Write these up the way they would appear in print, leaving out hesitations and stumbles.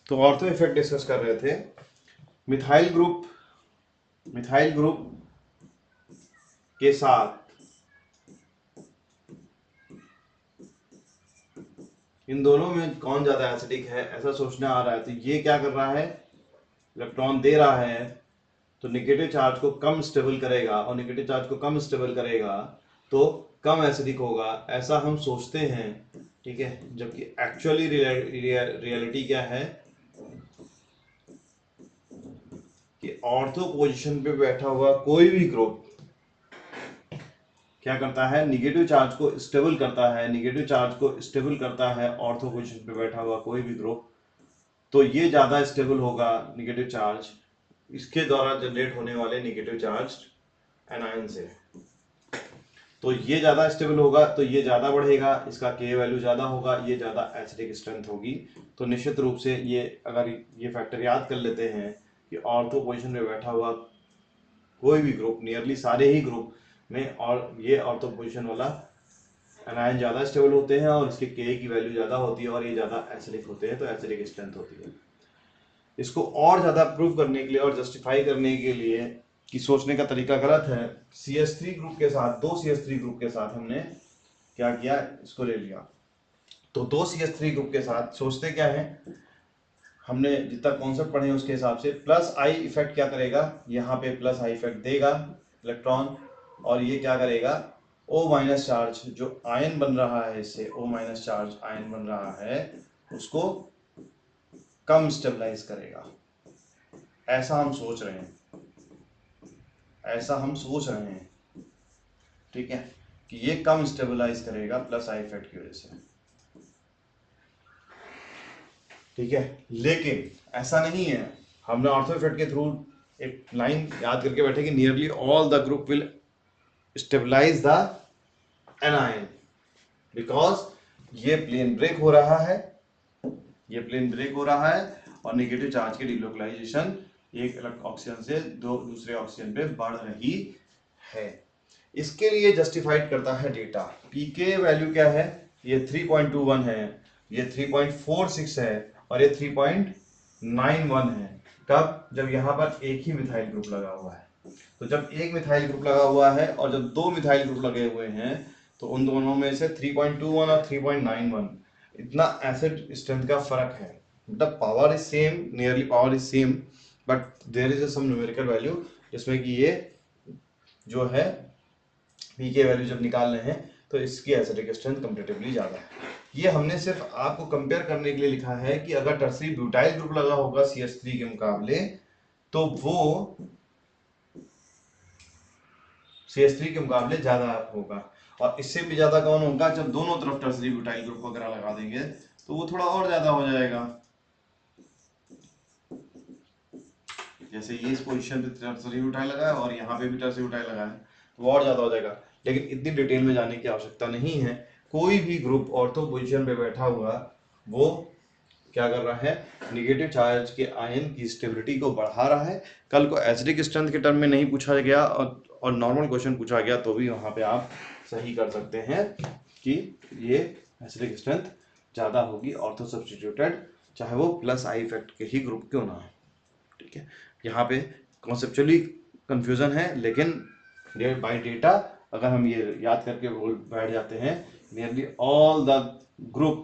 तो ortho effect discuss कर रहे थे। मिथाइल ग्रुप के साथ इन दोनों में कौन ज्यादा एसिडिक है ऐसा सोचना आ रहा है। तो ये क्या कर रहा है, इलेक्ट्रॉन दे रहा है तो निगेटिव चार्ज को कम स्टेबल करेगा, और निगेटिव चार्ज को कम स्टेबल करेगा तो कम एसिडिक होगा, ऐसा हम सोचते हैं। ठीक है, जबकि एक्चुअली रियलिटी क्या है कि ऑर्थो पोजीशन पे बैठा हुआ कोई भी ग्रुप क्या करता है, निगेटिव चार्ज को स्टेबल करता है, निगेटिव चार्ज को स्टेबल करता है ऑर्थो पोजीशन पे बैठा हुआ कोई भी ग्रुप। तो ये ज्यादा स्टेबल होगा निगेटिव चार्ज, इसके द्वारा जनरेट होने वाले निगेटिव चार्ज एनायन से। तो ये ज्यादा स्टेबल होगा तो ये ज्यादा बढ़ेगा, इसका के वैल्यू ज्यादा होगा, ये ज्यादा एसिडिक स्ट्रेंथ होगी। तो निश्चित रूप से ये अगर ये फैक्टर याद कर लेते हैं कि ऑर्थो पोजीशन में बैठा हुआ कोई भी ग्रुप, नियरली सारे ही ग्रुप में, और ये ऑर्थो पोजीशन वाला एनायन ज्यादा स्टेबल होते हैं और इसके के की वैल्यू ज्यादा होती है, और ये ज्यादा एसिडिक होते हैं, तो एसिडिक स्ट्रेंथ होती है। इसको और ज्यादा प्रूव करने के लिए और जस्टिफाई करने के लिए कि सोचने का तरीका गलत है, CH3 ग्रुप के साथ, दो CH3 ग्रुप के साथ हमने क्या किया, इसको ले लिया। तो दो CH3 ग्रुप के साथ सोचते क्या है, हमने जितना कॉन्सेप्ट पढ़े उसके हिसाब से प्लस आई इफेक्ट क्या करेगा, यहाँ पे प्लस आई इफेक्ट देगा इलेक्ट्रॉन, और ये क्या करेगा, O माइनस चार्ज जो आयन बन रहा है, इससे O माइनस चार्ज आयन बन रहा है उसको कम स्टेबलाइज करेगा। ऐसा हम सोच रहे हैं, ठीक है, कि ये कम स्टेबलाइज करेगा प्लस आई इफेक्ट की वजह से। ठीक है, लेकिन ऐसा नहीं है। हमने ऑर्थो इफेक्ट के थ्रू एक लाइन याद करके बैठे कि nearly all the group will stabilise the anion, because ये प्लेन ब्रेक हो रहा है, और नेगेटिव चार्ज की डिलोकलाइजेशन एक ऑक्सीजन से दूसरे ऑक्सीजन पे बढ़ रही है। इसके लिए जस्टिफाइड करता है डेटा। पीके वैल्यू क्या है, ये 3.21 है, ये 3.46 है, और ये 3.91 है। कब, जब यहाँ पर एक ही मिथाइल ग्रुप लगा हुआ है। तो जब एक मिथाइल ग्रुप लगा हुआ है और जब दो मिथाइल ग्रुप लगे हुए हैं, तो उन दोनों में से 3.21 और 3.91 इतना एसिड स्ट्रेंथ का फर्क है। मतलब power is same, nearly power is same, but there is some numerical value जिसमें कि ये जो है पीके वैल्यू जब निकाल रहे हैं तो इसकी एसिडिक स्ट्रेंथ कंपैरेटिवली ज्यादा है। ये हमने सिर्फ आपको कंपेयर करने के लिए लिखा है कि अगर टर्सरी ब्यूटाइल ग्रुप लगा होगा CH3 के मुकाबले, तो वो CH3 के मुकाबले ज्यादा होगा, और इससे भी ज्यादा कौन होगा, जब दोनों तरफ टर्सरी ब्यूटाइल ग्रुप वगैरह लगा देंगे तो वो थोड़ा और ज्यादा हो जाएगा। जैसे ये इस पोजीशन पे टर्सरी ब्यूटाइल लगा है और यहाँ पे भी टर्सरी ब्यूटाइल लगा है, तो वो और ज्यादा हो जाएगा। लेकिन इतनी डिटेल में जाने की आवश्यकता नहीं है। कोई भी ग्रुप ऑर्थो पोजीशन पे बैठा हुआ वो क्या कर रहा है, निगेटिव चार्ज के आयन की स्टेबिलिटी को बढ़ा रहा है। कल को एसिडिक स्ट्रेंथ के टर्म में नहीं पूछा गया और नॉर्मल क्वेश्चन पूछा गया तो भी वहां पे आप सही कर सकते हैं कि ये एसिडिक स्ट्रेंथ ज्यादा होगी ऑर्थो सब्स्टिट्यूटेड, चाहे वो प्लस आई इफेक्ट के ही ग्रुप क्यों ना हो। ठीक है, यहाँ पे कॉन्सेप्चुअली कंफ्यूजन है, लेकिन बाय डेटा अगर हम ये याद करके बैठ जाते हैं, nearly all the group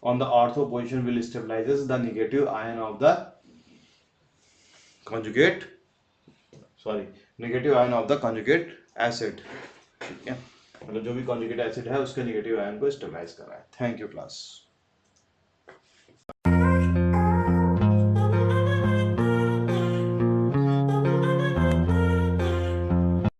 on the ortho position will stabilizes the negative ion of the conjugate acid। ठीक है, मतलब जो भी conjugate acid है उसके नेगेटिव आयन को स्टेबलाइज कर रहा है। Thank you class.